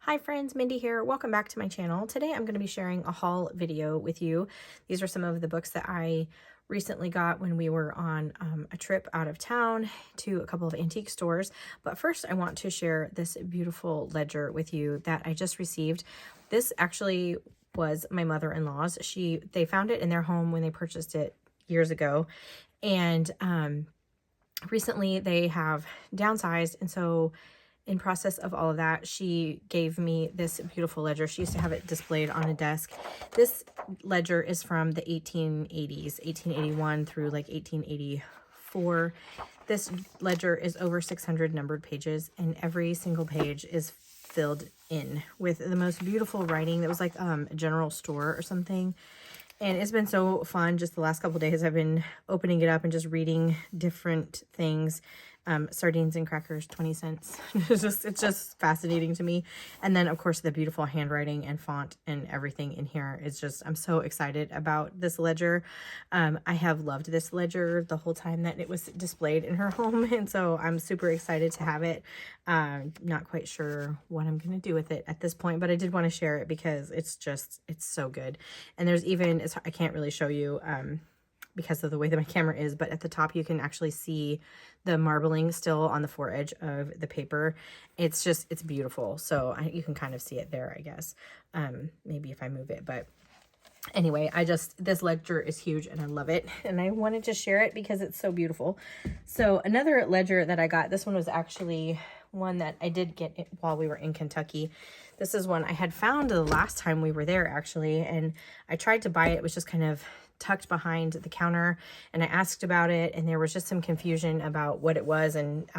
Hi friends, Mindy here. Welcome back to my channel. Today I'm going to be sharing a haul video with you. These are some of the books that I recently got when we were on a trip out of town to a couple of antique stores. But first I want to share this beautiful ledger with you that I just received. This actually was my mother-in-law's. They found it in their home when they purchased it years ago. And recently they have downsized, and so in process of all of that, she gave me this beautiful ledger. She used to have it displayed on a desk. This ledger is from the 1880s, 1881 through like 1884. This ledger is over 600 numbered pages, and every single page is filled in with the most beautiful writing. That was like a general store or something. And it's been so fun. Just the last couple days, I've been opening it up and just reading different things. Sardines and crackers, 20 cents. It's just fascinating to me. And then of course the beautiful handwriting and font and everything in here is just, I'm so excited about this ledger. I have loved this ledger the whole time that it was displayed in her home. And so I'm super excited to have it. Not quite sure what I'm going to do with it at this point, but I did want to share it because it's so good. And there's even, I can't really show you, because of the way that my camera is, but at the top you can actually see the marbling still on the foredge of the paper. It's beautiful. So you can kind of see it there, I guess. Maybe if I move it, but anyway, this ledger is huge and I love it. And I wanted to share it because it's so beautiful. So another ledger that I got, this one was actually one that I did get while we were in Kentucky. This is one I had found the last time we were there actually. And I tried to buy it. It was just kind of tucked behind the counter, and I asked about it, and there was just some confusion about what it was. And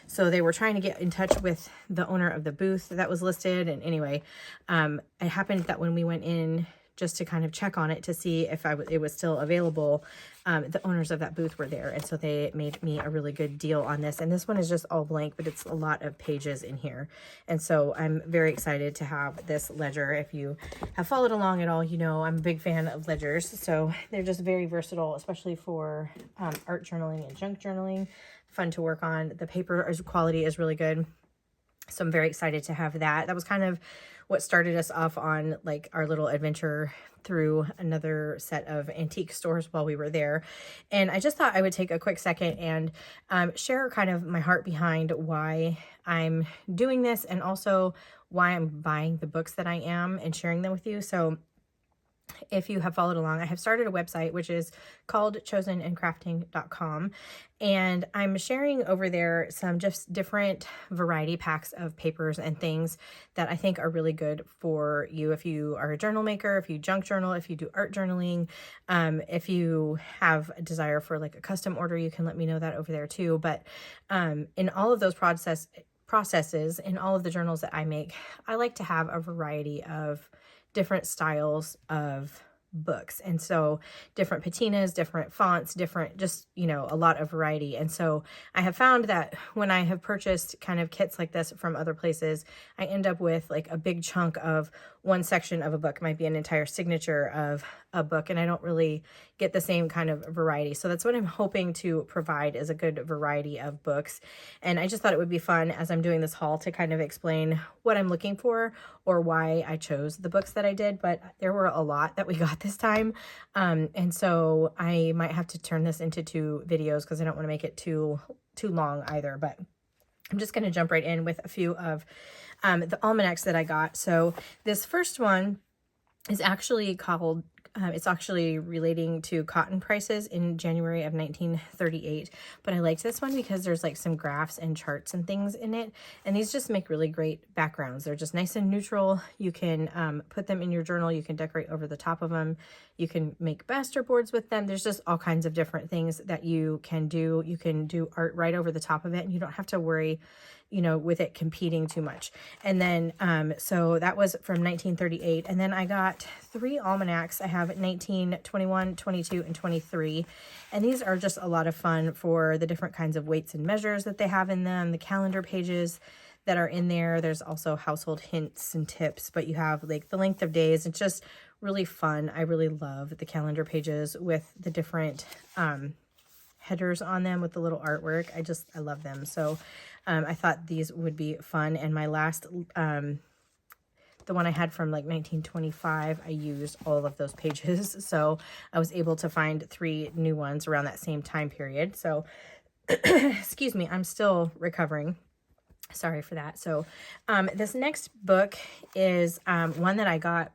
so they were trying to get in touch with the owner of the booth that was listed. And anyway, it happened that when we went in just to kind of check on it to see if it was still available, the owners of that booth were there, and so they made me a really good deal on this. And this one is just all blank, but it's a lot of pages in here, and so I'm very excited to have this ledger. If you have followed along at all, you know I'm a big fan of ledgers, so they're just very versatile, especially for art journaling and junk journaling. Fun to work on. The paper quality is really good, so I'm very excited to have that. That was kind of what started us off on like our little adventure through another set of antique stores while we were there. And I just thought I would take a quick second and share kind of my heart behind why I'm doing this, and also why I'm buying the books that I am and sharing them with you. So if you have followed along, I have started a website which is called chosenandcrafting.com, and I'm sharing over there some just different variety packs of papers and things that I think are really good for you if you are a journal maker, if you junk journal, if you do art journaling, if you have a desire for like a custom order, you can let me know that over there too. But in all of those processes, in all of the journals that I make, I like to have a variety of different styles of books. And so different patinas, different fonts, different, just, you know, a lot of variety. And so I have found that when I have purchased kind of kits like this from other places, I end up with like a big chunk of one section of a book. It might be an entire signature of a book, and I don't really get the same kind of variety. So that's what I'm hoping to provide, is a good variety of books. And I just thought it would be fun as I'm doing this haul to kind of explain what I'm looking for or why I chose the books that I did. But there were a lot that we got this time. And so I might have to turn this into 2 videos because I don't want to make it too long either. But I'm just going to jump right in with a few of the Almanex that I got. So this first one is actually called, it's actually relating to cotton prices in January of 1938. But I liked this one because there's like some graphs and charts and things in it. And these just make really great backgrounds. They're just nice and neutral. You can put them in your journal. You can decorate over the top of them. You can make master boards with them. There's just all kinds of different things that you can do. You can do art right over the top of it, and you don't have to worry, you know, with it competing too much. And then, so that was from 1938. And then I got 3 almanacs. I have 19, 21, 22, and 23. And these are just a lot of fun for the different kinds of weights and measures that they have in them, the calendar pages that are in there. There's also household hints and tips, but you have like the length of days. It's just really fun. I really love the calendar pages with the different headers on them with the little artwork. I love them. So I thought these would be fun. And my last the one I had from like 1925, I used all of those pages. So I was able to find 3 new ones around that same time period. So excuse me, I'm still recovering. Sorry for that. So this next book is one that I got.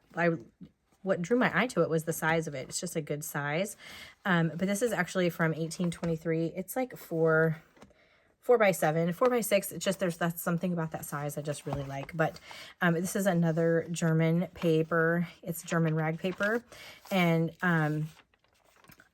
What drew my eye to it was the size of it. It's just a good size. But this is actually from 1823. It's like 4 by 7, 4 by 6. It's just, that's something about that size I just really like. But this is another German paper. It's German rag paper. And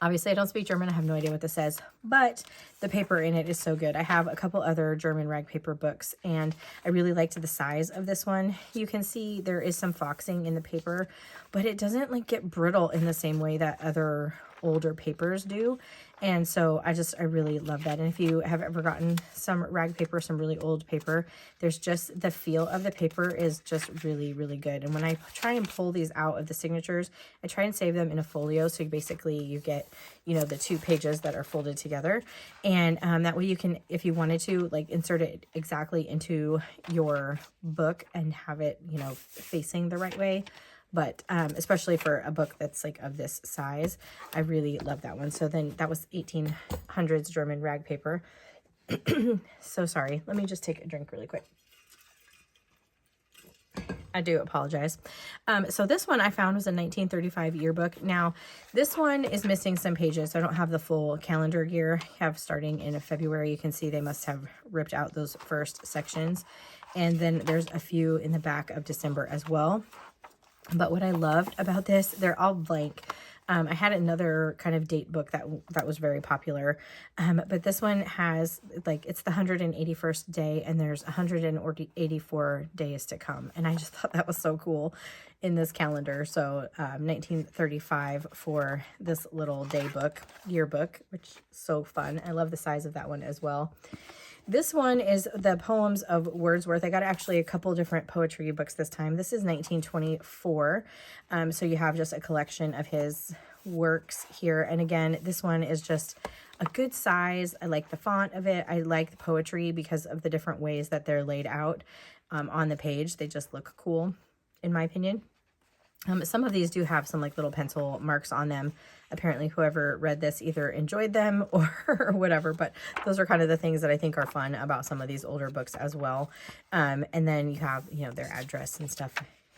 obviously I don't speak German. I have no idea what this says, but the paper in it is so good. I have a couple other German rag paper books, and I really liked the size of this one. You can see there is some foxing in the paper, but it doesn't like get brittle in the same way that other older papers do. And so I really love that. And if you have ever gotten some rag paper, some really old paper, there's just the feel of the paper is just really, really good. And when I try and pull these out of the signatures, I try and save them in a folio. So basically you get, you know, the 2 pages that are folded together. And that way you can, if you wanted to, like insert it exactly into your book and have it, you know, facing the right way. But especially for a book that's like of this size, I really love that one. So then that was 1800s German rag paper. So sorry. Let me just take a drink really quick. I do apologize. So this one I found was a 1935 yearbook. Now, this one is missing some pages. I don't have the full calendar year. I have starting in February. You can see they must have ripped out those first sections. And then there's a few in the back of December as well. But what I loved about this, they're all blank. I had another kind of date book that was very popular. But this one has, like, it's the 181st day, and there's 184 days to come. And I just thought that was so cool in this calendar. So 1935 for this little day book, yearbook, which is so fun. I love the size of that one as well. This one is the poems of Wordsworth. I got actually a couple different poetry books this time. This is 1924. So you have just a collection of his works here. And again, this one is just a good size. I like the font of it. I like the poetry because of the different ways that they're laid out on the page. They just look cool, in my opinion. Some of these do have some like little pencil marks on them. Apparently whoever read this either enjoyed them or whatever, but those are kind of the things that I think are fun about some of these older books as well. And then you have, you know, their address and stuff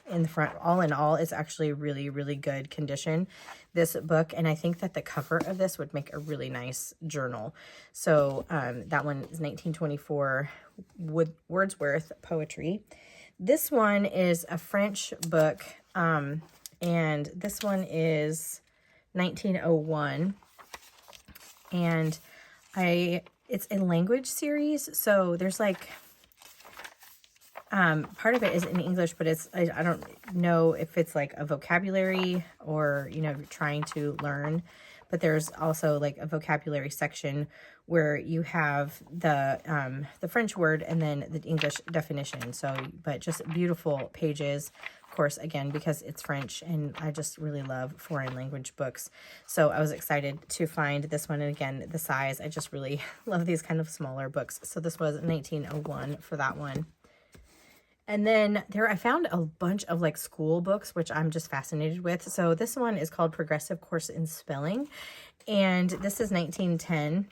in the front. All in all, it's actually really, really good condition, this book. And I think that the cover of this would make a really nice journal. So that one is 1924 Wordsworth poetry. This one is a French book. And this one is 1901, and it's a language series. So there's like, part of it is in English, but I don't know if it's like a vocabulary or, you know, you're trying to learn, but there's also like a vocabulary section where you have the French word and then the English definition. So, but just beautiful pages. Course, again, because it's French, and I just really love foreign language books. So I was excited to find this one, and again, the size, I just really love these kind of smaller books. So this was 1901 for that one. And then I found a bunch of like school books, which I'm just fascinated with. So this one is called Progressive Course in Spelling, and this is 1910.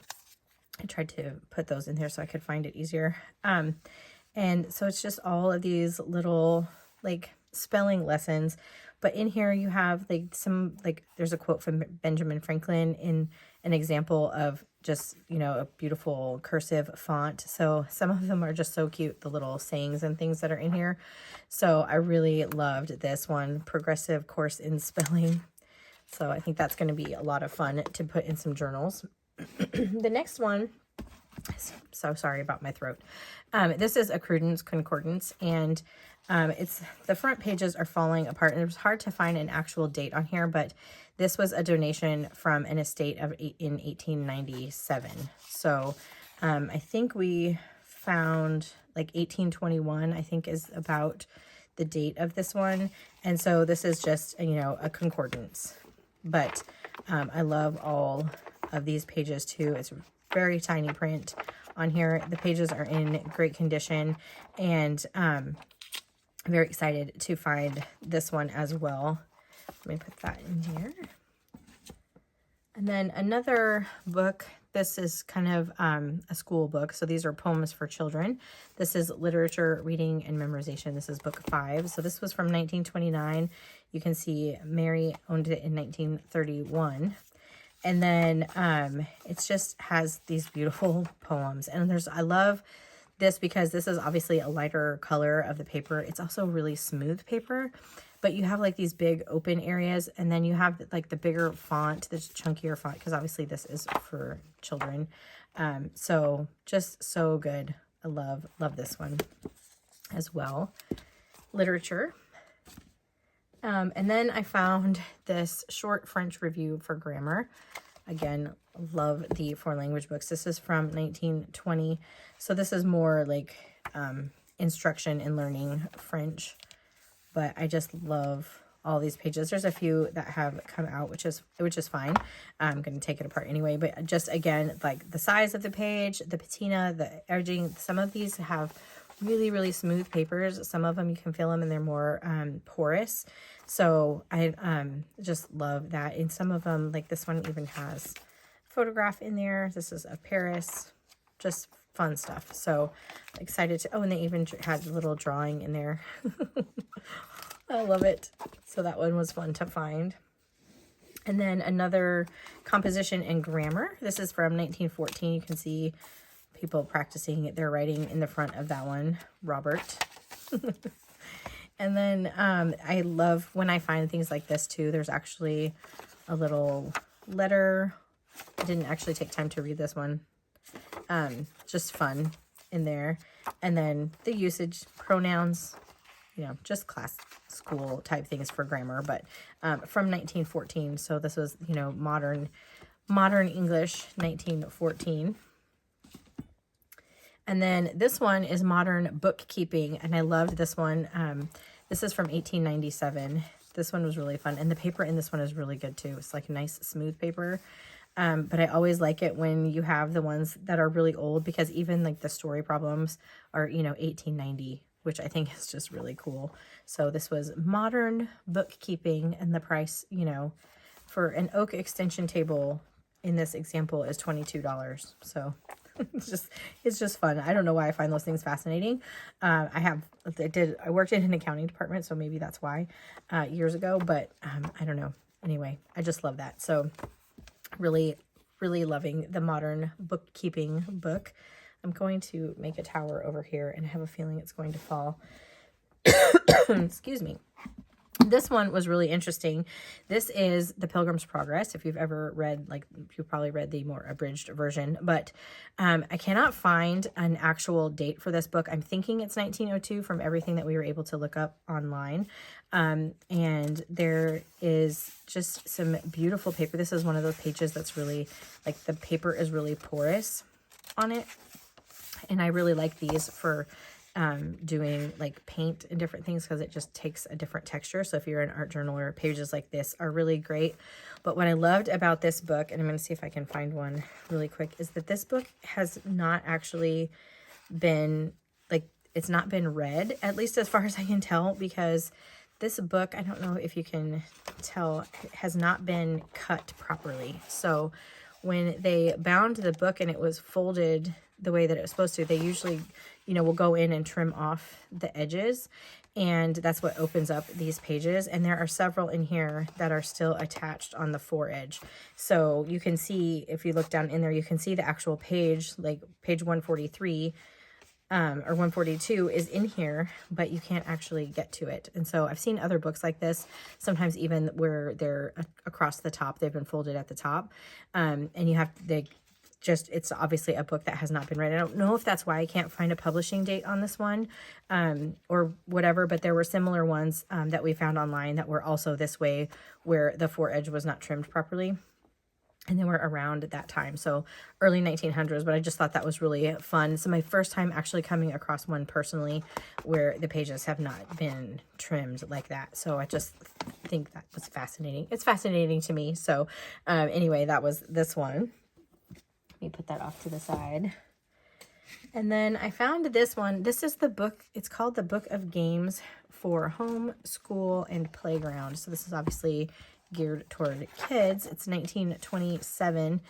I tried to put those in here so I could find it easier. And so it's just all of these little like spelling lessons, but in here you have like some, like there's a quote from Benjamin Franklin in an example of just, you know, a beautiful cursive font. So some of them are just so cute, the little sayings and things that are in here. So I really loved this one, Progressive Course in Spelling. So I think that's going to be a lot of fun to put in some journals. The next one, so sorry about my throat. This is a Concordance, and it's the front pages are falling apart, and it was hard to find an actual date on here, but this was a donation from an estate in 1897. So I think we found like 1821, I think is about the date of this one. And so this is just, you know, a concordance, but I love all of these pages too. It's very tiny print on here. The pages are in great condition, and I'm very excited to find this one as well. Let me put that in here. And then another book, this is kind of a school book. So these are poems for children. This is Literature, Reading, and Memorization. This is book 5. So this was from 1929. You can see Mary owned it in 1931. And then it just has these beautiful poems. And I love this because this is obviously a lighter color of the paper. It's also really smooth paper, but you have like these big open areas, and then you have like the bigger font, this chunkier font, because obviously this is for children. So just so good. I love this one as well. Literature. And then I found this short French review for grammar. Again, love the foreign language books. This is from 1920. So this is more like instruction in learning French. But I just love all these pages. There's a few that have come out, which is fine. I'm going to take it apart anyway. But just, again, like the size of the page, the patina, the edging. Some of these have really, really smooth papers. Some of them you can feel them and they're more porous. So I just love that. And some of them, like this one even has a photograph in there. This is of Paris. Just fun stuff. So excited to, oh, and they even had a little drawing in there. I love it. So that one was fun to find. And then another composition and grammar. This is from 1914. You can see people practicing their writing in the front of that one. Robert. And then I love when I find things like this too. There's actually a little letter. I didn't actually take time to read this one. Just fun in there. And then the usage, pronouns, you know, just class school type things for grammar, but from 1914. So this was, you know, modern English, 1914. And then this one is modern bookkeeping, and I loved this one. This is from 1897. This one was really fun, and the paper in this one is really good too. It's like a nice smooth paper. But I always like it when you have the ones that are really old, because even like the story problems are, you know, 1890, which I think is just really cool. So this was modern bookkeeping, and the price, you know, for an oak extension table in this example is $22. So it's just fun. I don't know why I find those things fascinating. I worked in an accounting department, so maybe that's why, years ago, but I don't know. Anyway, I just love that. So really, really loving the modern bookkeeping book. I'm going to make a tower over here, and I have a feeling it's going to fall. Excuse me. This one was really interesting. This is the Pilgrims Progress. If you've ever read, like, you've probably read the more abridged version, but I cannot find an actual date for this book. I'm thinking it's 1902 from everything that we were able to look up online. And there is just some beautiful paper. This is one of those pages that's really, like, the paper is really porous on it. And I really like these for doing like paint and different things, because it just takes a different texture. So if you're an art journaler, pages like this are really great. But what I loved about this book, and I'm going to see if I can find one really quick, is that this book has not actually been, like, it's not been read, at least as far as I can tell, because this book, I don't know if you can tell, has not been cut properly. So when they bound the book and it was folded the way that it was supposed to, they usually, you know, will go in and trim off the edges, and that's what opens up these pages. And there are several in here that are still attached on the foredge. So you can see, if you look down in there, you can see the actual page, like page 143 or 142 is in here, but you can't actually get to it. And so I've seen other books like this, sometimes even where they're across the top, they've been folded at the top, and you have, it's obviously a book that has not been read. I don't know if that's why I can't find a publishing date on this one, or whatever, but there were similar ones that we found online that were also this way, where the foredge was not trimmed properly. And they were around at that time, so early 1900s, but I just thought that was really fun. So my first time actually coming across one personally where the pages have not been trimmed like that. So I just think that was fascinating. It's fascinating to me. So anyway, that was this one. Let me put that off to the side. And then I found this one. This is the book. It's called The Book of Games for Home, School, and Playground. So this is obviously geared toward kids. It's 1927.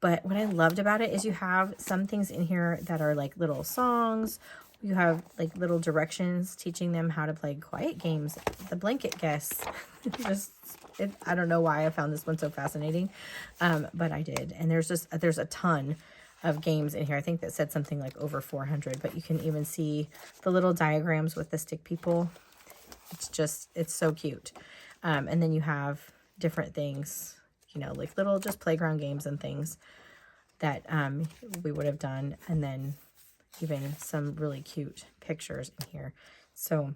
But what I loved about it is you have some things in here that are like little songs. You have like little directions teaching them how to play quiet games. The blanket guess. I don't know why I found this one so fascinating, but I did. And there's a ton of games in here. I think that said something like over 400, but you can even see the little diagrams with the stick people. It's so cute. And then you have different things, you know, like little just playground games and things that we would have done. And then even some really cute pictures in here. So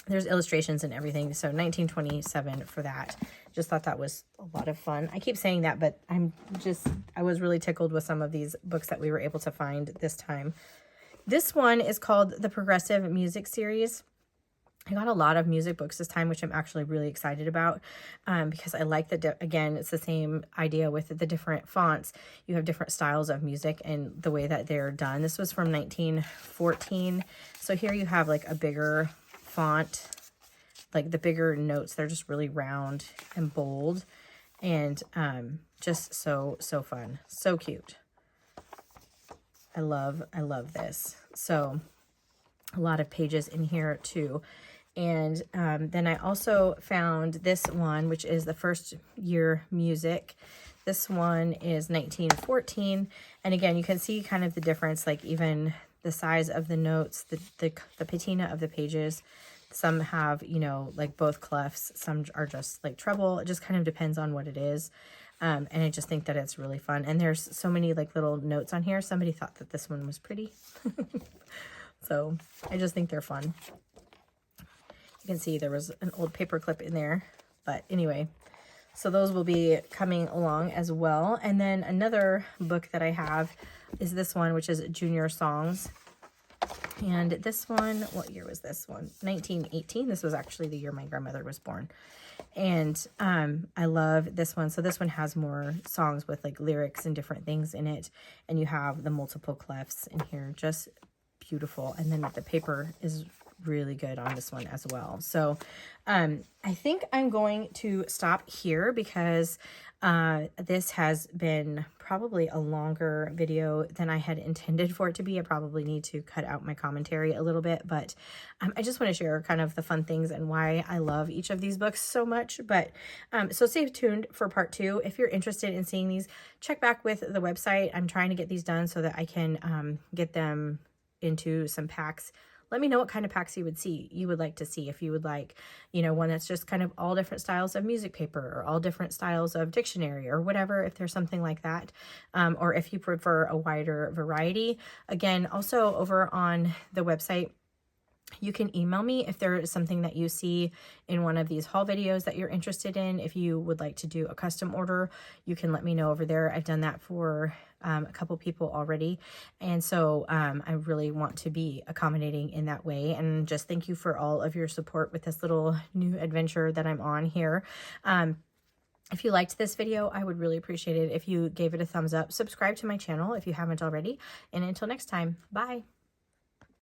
there's illustrations and everything. So 1927 for that. Just thought that was a lot of fun. I keep saying that, but I was really tickled with some of these books that we were able to find this time. This one is called the Progressive Music Series. I got a lot of music books this time, which I'm actually really excited about, because I like again, it's the same idea with the different fonts. You have different styles of music and the way that they're done. This was from 1914. So here you have like a bigger font, like the bigger notes. They're just really round and bold, and just so fun, so cute. I love this. So a lot of pages in here too. And then I also found this one, which is the first year music. This one is 1914. And again, you can see kind of the difference, like even the size of the notes, the patina of the pages. Some have, you know, like both clefs. Some are just like treble. It just kind of depends on what it is. And I just think that it's really fun. And there's so many like little notes on here. Somebody thought that this one was pretty. So I just think they're fun. You can see there was an old paper clip in there, but anyway, so those will be coming along as well. And then another book that I have is this one, which is Junior Songs. And this one, what year was this one? 1918. This was actually the year my grandmother was born. And I love this one. So this one has more songs with like lyrics and different things in it. And you have the multiple clefs in here, just beautiful. And then the paper is really good on this one as well. So I think I'm going to stop here because this has been probably a longer video than I had intended for it to be. I probably need to cut out my commentary a little bit, but I just want to share kind of the fun things and why I love each of these books so much. But so stay tuned for part 2. If you're interested in seeing these, check back with the website. I'm trying to get these done so that I can get them into some packs. Let me know what kind of packs you would like to see. If you would like, you know, one that's just kind of all different styles of music paper or all different styles of dictionary or whatever, if there's something like that. Or if you prefer a wider variety. Again, also over on the website, you can email me if there is something that you see in one of these haul videos that you're interested in. If you would like to do a custom order, you can let me know over there. I've done that for a couple people already. And so I really want to be accommodating in that way. And just thank you for all of your support with this little new adventure that I'm on here. If you liked this video, I would really appreciate it if you gave it a thumbs up. Subscribe to my channel if you haven't already. And until next time, bye.